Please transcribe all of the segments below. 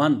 1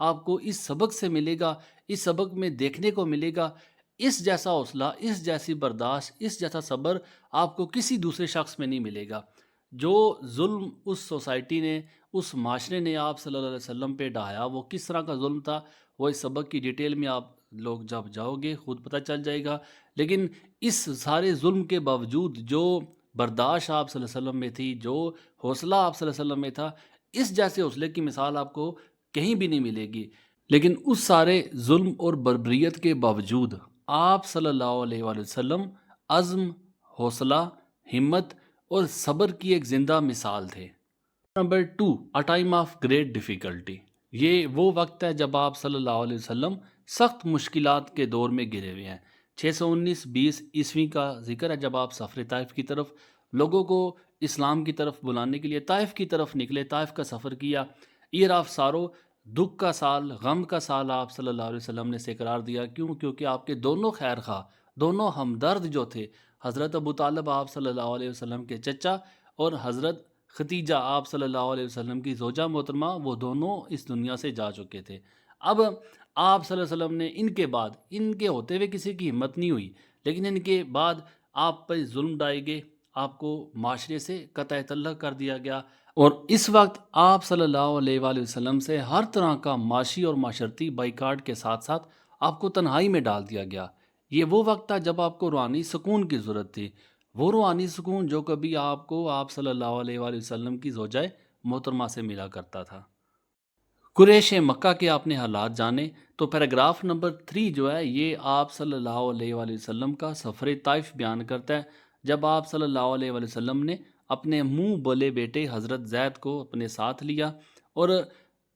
آپ کو اس سبق سے ملے گا، اس سبق میں دیکھنے کو ملے گا اس جیسا حوصلہ، اس جیسی برداشت، اس جیسا صبر آپ کو کسی دوسرے شخص میں نہیں ملے گا۔ جو ظلم اس سوسائٹی نے، اس معاشرے نے آپ صلی اللہ علیہ وسلم پہ ڈھایا، وہ کس طرح کا ظلم تھا، وہ اس سبق کی ڈیٹیل میں آپ لوگ جب جاؤ گے خود پتہ چل جائے گا۔ لیکن اس سارے ظلم کے باوجود جو برداشت آپ صلی اللہ علیہ وسلم میں تھی، جو حوصلہ آپ صلی اللہ علیہ وسلم میں تھا، اس جیسے حوصلے کی مثال آپ کو کہیں بھی نہیں ملے گی۔ لیکن اس سارے ظلم اور بربریت کے باوجود آپ صلی اللہ علیہ وآلہ وسلم عزم، حوصلہ، ہمت اور صبر کی ایک زندہ مثال تھے۔ Number 2، a time of great difficulty. یہ وہ وقت ہے جب آپ صلی اللہ علیہ وسلم سخت مشکلات کے دور میں گرے ہوئے ہیں۔ 619-20 عیسوی کا ذکر ہے جب آپ سفر طائف کی طرف لوگوں کو اسلام کی طرف بلانے کے لیے طائف کی طرف نکلے، طائف کا سفر کیا۔ ایئر آف سارو، دکھ کا سال، غم کا سال آپ صلی اللہ علیہ وسلم نے اسے قرار دیا۔ کیوں؟ کیونکہ آپ کے دونوں خیر خواہ، دونوں ہمدرد جو تھے، حضرت ابو طالب آپ صلی اللہ علیہ وسلم کے چچا اور حضرت ختیجہ آپ صلی اللہ علیہ وسلم کی زوجہ محترمہ، وہ دونوں اس دنیا سے جا چکے تھے۔ اب آپ صلی اللہ علیہ وسلم نے ان کے بعد، ان کے ہوتے ہوئے کسی کی ہمت نہیں ہوئی، لیکن ان کے بعد آپ پر ظلم ڈھائے گئے، آپ کو معاشرے سے قطع تعلق کر دیا گیا، اور اس وقت آپ صلی اللہ علیہ وآلہ وسلم سے ہر طرح کا معاشی اور معاشرتی بائیکاٹ کے ساتھ ساتھ آپ کو تنہائی میں ڈال دیا گیا۔ یہ وہ وقت تھا جب آپ کو روحانی سکون کی ضرورت تھی، وہ روحانی سکون جو کبھی آپ کو آپ صلی اللہ علیہ وآلہ وسلم کی زوجہ محترمہ سے ملا کرتا تھا۔ قریش مکہ کے آپ نے حالات جانے تو پیراگراف نمبر 3 جو ہے یہ آپ صلی اللہ علیہ وآلہ وسلم کا سفر طائف بیان کرتا ہے، جب آپ صلی اللہ علیہ وآلہ وسلم نے اپنے منہ بولے بیٹے حضرت زید کو اپنے ساتھ لیا اور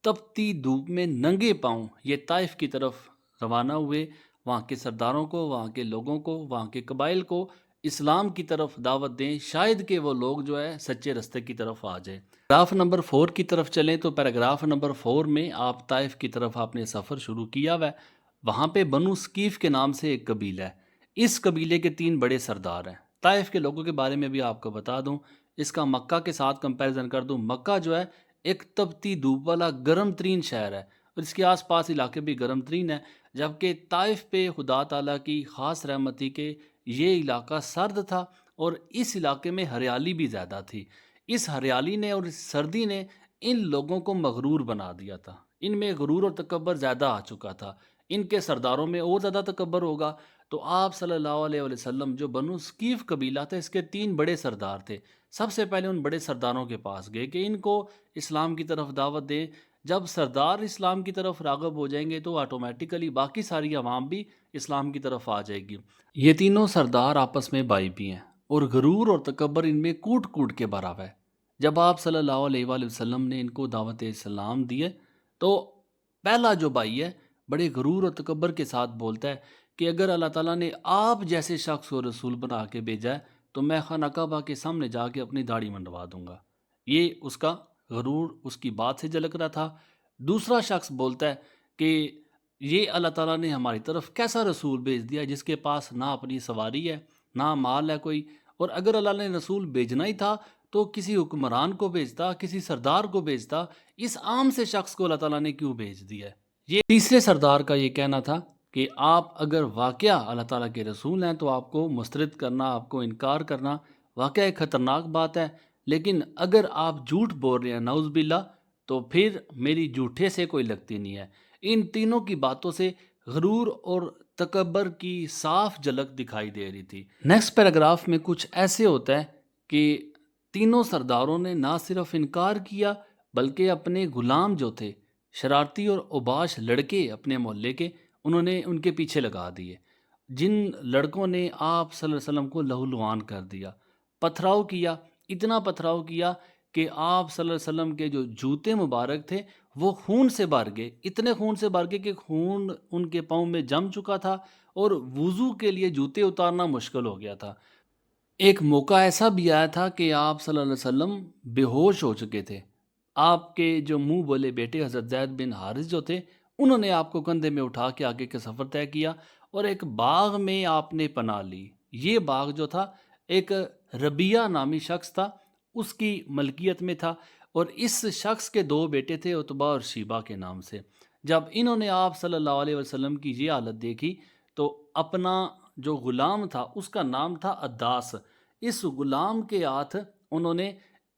تپتی دھوپ میں ننگے پاؤں یہ طائف کی طرف روانہ ہوئے، وہاں کے سرداروں کو، وہاں کے لوگوں کو، وہاں کے قبائل کو اسلام کی طرف دعوت دیں، شاید کہ وہ لوگ جو ہے سچے رستے کی طرف آ جائیں۔ پیراگراف نمبر 4 کی طرف چلیں تو پیراگراف نمبر 4 میں آپ طائف کی طرف آپ نے سفر شروع کیا ہوا ہے۔ وہاں پہ بنو ثقیف کے نام سے ایک قبیلہ ہے، اس قبیلے کے 3 بڑے سردار ہیں۔ طائف کے لوگوں کے بارے میں بھی آپ کو بتا دوں، اس کا مکہ کے ساتھ کمپیریزن کر دوں، مکہ جو ہے ایک تپتی دھوپ والا گرم ترین شہر ہے اور اس کے آس پاس علاقے بھی گرم ترین ہیں، جبکہ طائف پہ خدا تعالیٰ کی خاص رحمت تھی کہ یہ علاقہ سرد تھا اور اس علاقے میں ہریالی بھی زیادہ تھی۔ اس ہریالی نے اور اس سردی نے ان لوگوں کو مغرور بنا دیا تھا، ان میں غرور اور تکبر زیادہ آ چکا تھا، ان کے سرداروں میں اور زیادہ تکبر ہوگا۔ تو آپ صلی اللہ علیہ وآلہ وسلم جو بنو ثقیف قبیلہ تھا، اس کے 3 بڑے سردار تھے، سب سے پہلے ان بڑے سرداروں کے پاس گئے کہ ان کو اسلام کی طرف دعوت دیں۔ جب سردار اسلام کی طرف راغب ہو جائیں گے تو آٹومیٹیکلی باقی ساری عوام بھی اسلام کی طرف آ جائے گی۔ یہ تینوں سردار آپس میں بھائی بھی ہیں اور غرور اور تکبر ان میں کوٹ کوٹ کے بھرا ہوا ہے۔ جب آپ صلی اللہ علیہ وآلہ وسلم نے ان کو دعوت اسلام دی ہے تو پہلا جو بھائی ہے بڑے غرور اور تکبر کے ساتھ بولتا ہے کہ اگر اللہ تعالیٰ نے آپ جیسے شخص کو رسول بنا کے بھیجا ہے تو میں خانہ کعبہ کے سامنے جا کے اپنی داڑھی منڈوا دوں گا۔ یہ اس کا غرور اس کی بات سے جھلک رہا تھا۔ دوسرا شخص بولتا ہے کہ یہ اللہ تعالیٰ نے ہماری طرف کیسا رسول بھیج دیا جس کے پاس نہ اپنی سواری ہے، نہ مال ہے کوئی، اور اگر اللہ نے رسول بھیجنا ہی تھا تو کسی حکمران کو بھیجتا، کسی سردار کو بھیجتا، اس عام سے شخص کو اللہ تعالیٰ نے کیوں بھیج دیا ہے؟ یہ تیسرے سردار کا یہ کہنا تھا کہ آپ اگر واقعہ اللہ تعالیٰ کے رسول ہیں تو آپ کو مسترد کرنا، آپ کو انکار کرنا واقعہ ایک خطرناک بات ہے، لیکن اگر آپ جھوٹ بول رہے ہیں نعوذ باللہ تو پھر میری جھوٹے سے کوئی لگتی نہیں ہے۔ ان تینوں کی باتوں سے غرور اور تکبر کی صاف جھلک دکھائی دے رہی تھی۔ نیکسٹ پیراگراف میں کچھ ایسے ہوتا ہے کہ تینوں سرداروں نے نہ صرف انکار کیا بلکہ اپنے غلام جو تھے، شرارتی اور اوباش لڑکے اپنے محلے کے، انہوں نے ان کے پیچھے لگا دیے، جن لڑکوں نے آپ صلی اللہ علیہ وسلم کو لہولہان کر دیا، پتھراؤ کیا، اتنا پتھراؤ کیا کہ آپ صلی اللہ علیہ وسلم کے جو جوتے مبارک تھے وہ خون سے بھر گئے، اتنے خون سے بھر گئے کہ خون ان کے پاؤں میں جم چکا تھا اور وضو کے لیے جوتے اتارنا مشکل ہو گیا تھا۔ ایک موقع ایسا بھی آیا تھا کہ آپ صلی اللہ علیہ وسلم بے ہوش ہو چکے تھے، آپ کے جو منہ بولے بیٹے حضرت زید بن حارث جو تھے انہوں نے آپ کو کندھے میں اٹھا کے آگے کا سفر طے کیا اور ایک باغ میں آپ نے پناہ لی۔ یہ باغ جو تھا ایک ربیہ نامی شخص تھا، اس کی ملکیت میں تھا، اور اس شخص کے 2 بیٹے تھے عتبہ اور شیبہ کے نام سے۔ جب انہوں نے آپ صلی اللہ علیہ وسلم کی یہ حالت دیکھی تو اپنا جو غلام تھا اس کا نام تھا عداس، اس غلام کے ہاتھ انہوں نے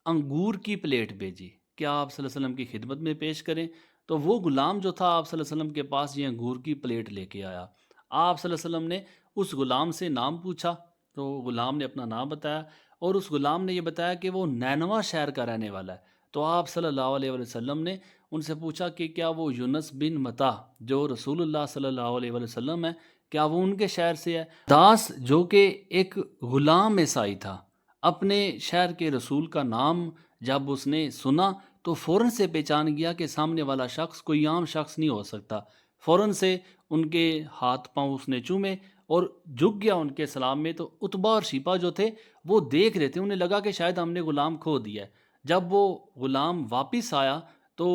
انگور کی پلیٹ بھیجی کہ آپ صلی اللہ علیہ وسلم کی خدمت میں پیش کریں۔ تو وہ غلام جو تھا آپ صلی اللہ علیہ وسلم کے پاس یہ انگور کی پلیٹ لے کے آیا۔ آپ صلی اللہ علیہ وسلم نے اس غلام سے نام پوچھا تو غلام نے اپنا نام بتایا، اور اس غلام نے یہ بتایا کہ وہ نینوا شہر کا رہنے والا ہے۔ تو آپ صلی اللہ علیہ وسلم نے ان سے پوچھا کہ کیا وہ یونس بن متا جو رسول اللہ صلی اللہ علیہ وسلم ہے، کیا وہ ان کے شہر سے ہے؟ داس جو کہ ایک غلام عیسائی تھا، اپنے شہر کے رسول کا نام جب اس نے سنا تو فوراً سے پہچان گیا کہ سامنے والا شخص کوئی عام شخص نہیں ہو سکتا۔ فوراً سے ان کے ہاتھ پاؤں اس نے چومے اور جھک گیا ان کے سلام میں۔ تو عتبہ اور شیبہ جو تھے وہ دیکھ رہے تھے، انہیں لگا کہ شاید ہم نے غلام کھو دیا ہے۔ جب وہ غلام واپس آیا تو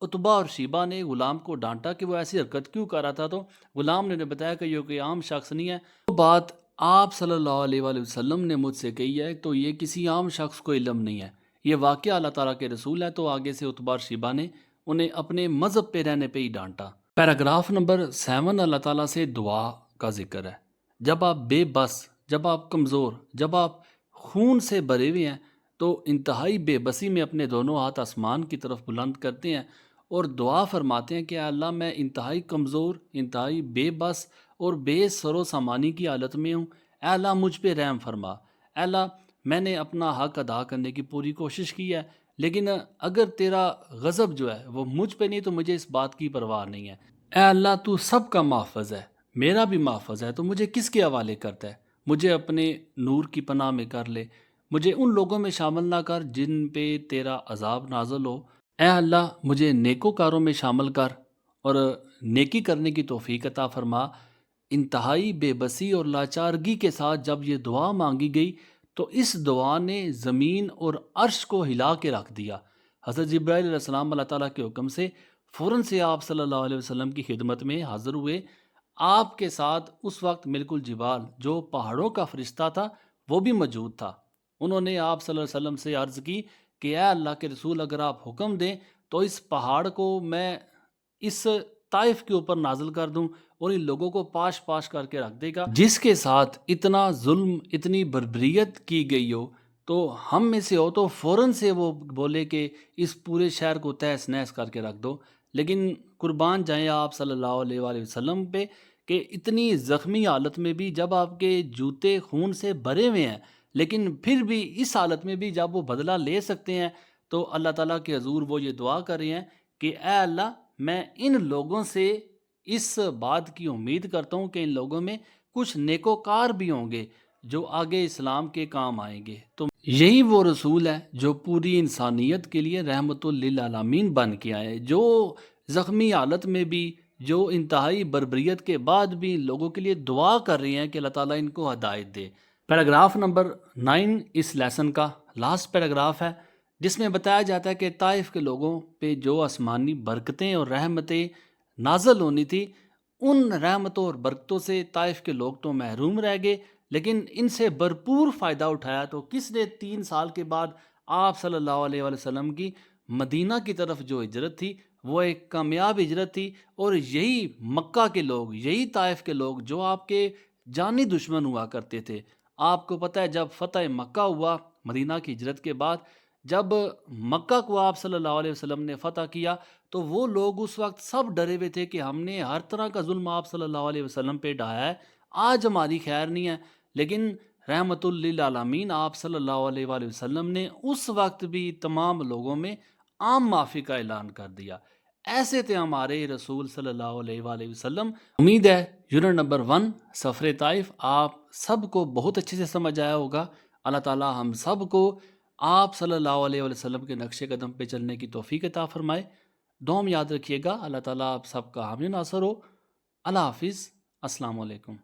عتبہ اور شیبہ نے غلام کو ڈانٹا کہ وہ ایسی حرکت کیوں کر رہا تھا، تو غلام نے انہیں بتایا کہ یہ کوئی عام شخص نہیں ہے۔ وہ بات آپ صلی اللہ علیہ وآلہ وسلم نے مجھ سے کہی ہے تو یہ کسی عام شخص کو علم نہیں ہے، یہ واقعہ اللہ تعالیٰ کے رسول ہے۔ تو آگے سے عتبہ اور شیبہ نے انہیں اپنے مذہب پہ رہنے پہ ہی ڈانٹا۔ پیراگراف نمبر 7 اللہ تعالیٰ سے دعا کا ذکر ہے۔ جب آپ بے بس، جب آپ کمزور، جب آپ خون سے بھرے ہوئے ہیں تو انتہائی بے بسی میں اپنے دونوں ہاتھ آسمان کی طرف بلند کرتے ہیں اور دعا فرماتے ہیں کہ اے اللہ میں انتہائی کمزور، انتہائی بے بس اور بے سر و سامانی کی حالت میں ہوں، اے اللہ مجھ پہ رحم فرما۔ اے اللہ میں نے اپنا حق ادا کرنے کی پوری کوشش کی ہے، لیکن اگر تیرا غضب جو ہے وہ مجھ پہ نہیں تو مجھے اس بات کی پرواہ نہیں ہے۔ اے اللہ تو سب کا محافظ ہے، میرا بھی محافظ ہے، تو مجھے کس کے حوالے کرتا ہے؟ مجھے اپنے نور کی پناہ میں کر لے، مجھے ان لوگوں میں شامل نہ کر جن پہ تیرا عذاب نازل ہو۔ اے اللہ مجھے نیکوکاروں میں شامل کر اور نیکی کرنے کی توفیق عطا فرما۔ انتہائی بے بسی اور لاچارگی کے ساتھ جب یہ دعا مانگی گئی تو اس دعا نے زمین اور عرش کو ہلا کے رکھ دیا۔ حضرت جبرائیل علیہ السلام اللہ تعالیٰ کے حکم سے فوراً سے آپ صلی اللہ علیہ وسلم کی خدمت میں حاضر ہوئے۔ آپ کے ساتھ اس وقت ملک الجبال جو پہاڑوں کا فرشتہ تھا وہ بھی موجود تھا۔ انہوں نے آپ صلی اللہ علیہ وسلم سے عرض کی کہ اے اللہ کے رسول اگر آپ حکم دیں تو اس پہاڑ کو میں اس طائف کے اوپر نازل کر دوں اور ان لوگوں کو پاش پاش کر کے رکھ دے گا جس کے ساتھ اتنا ظلم، اتنی بربریت کی گئی ہو، تو ہم میں سے ہو تو فوراً سے وہ بولے کہ اس پورے شہر کو تہس نہس کر کے رکھ دو۔ لیکن قربان جائیں آپ صلی اللہ علیہ وآلہ وسلم پہ کہ اتنی زخمی حالت میں بھی جب آپ کے جوتے خون سے بھرے ہوئے ہیں لیکن پھر بھی اس حالت میں بھی جب وہ بدلہ لے سکتے ہیں تو اللہ تعالیٰ کے حضور وہ یہ دعا کر رہے ہیں کہ اے اللہ میں ان لوگوں سے اس بات کی امید کرتا ہوں کہ ان لوگوں میں کچھ نیکوکار بھی ہوں گے جو آگے اسلام کے کام آئیں گے۔ تو یہی وہ رسول ہے جو پوری انسانیت کے لیے رحمت للعالمین بن کے آئے، جو زخمی حالت میں بھی، جو انتہائی بربریت کے بعد بھی لوگوں کے لیے دعا کر رہی ہیں کہ اللہ تعالیٰ ان کو ہدایت دے۔ پیراگراف نمبر 9 اس لیسن کا لاسٹ پیراگراف ہے جس میں بتایا جاتا ہے کہ طائف کے لوگوں پہ جو آسمانی برکتیں اور رحمتیں نازل ہونی تھی، ان رحمتوں اور برکتوں سے طائف کے لوگ تو محروم رہ گئے، لیکن ان سے بھرپور فائدہ اٹھایا تو کس نے 3 سال کے بعد آپ صلی اللہ علیہ وآلہ وسلم کی مدینہ کی طرف جو ہجرت تھی وہ ایک کامیاب ہجرت تھی، اور یہی مکہ کے لوگ، یہی طائف کے لوگ جو آپ کے جانی دشمن ہوا کرتے تھے۔ آپ کو پتہ ہے جب فتح مکہ ہوا مدینہ کی ہجرت کے بعد، جب مکہ کو آپ صلی اللہ علیہ وسلم نے فتح کیا تو وہ لوگ اس وقت سب ڈرے ہوئے تھے کہ ہم نے ہر طرح کا ظلم آپ صلی اللہ علیہ وسلم پہ ڈھایا ہے، آج ہماری خیر نہیں ہے، لیکن رحمت للعالمین آپ صلی اللہ علیہ وآلہ وسلم نے اس وقت بھی تمام لوگوں میں عام معافی کا اعلان کر دیا۔ ایسے تھے ہمارے رسول صلی اللہ علیہ وآلہ وسلم۔ امید ہے یونٹ نمبر 1 سفر طائف آپ سب کو بہت اچھے سے سمجھ آیا ہوگا۔ اللہ تعالیٰ ہم سب کو آپ صلی اللہ علیہ وآلہ وسلم کے نقش قدم پہ چلنے کی توفیق عطا فرمائے۔ دعا میں یاد رکھیے گا، اللہ تعالیٰ آپ سب کا حامی ناصر ہو۔ اللہ حافظ، السلام علیکم۔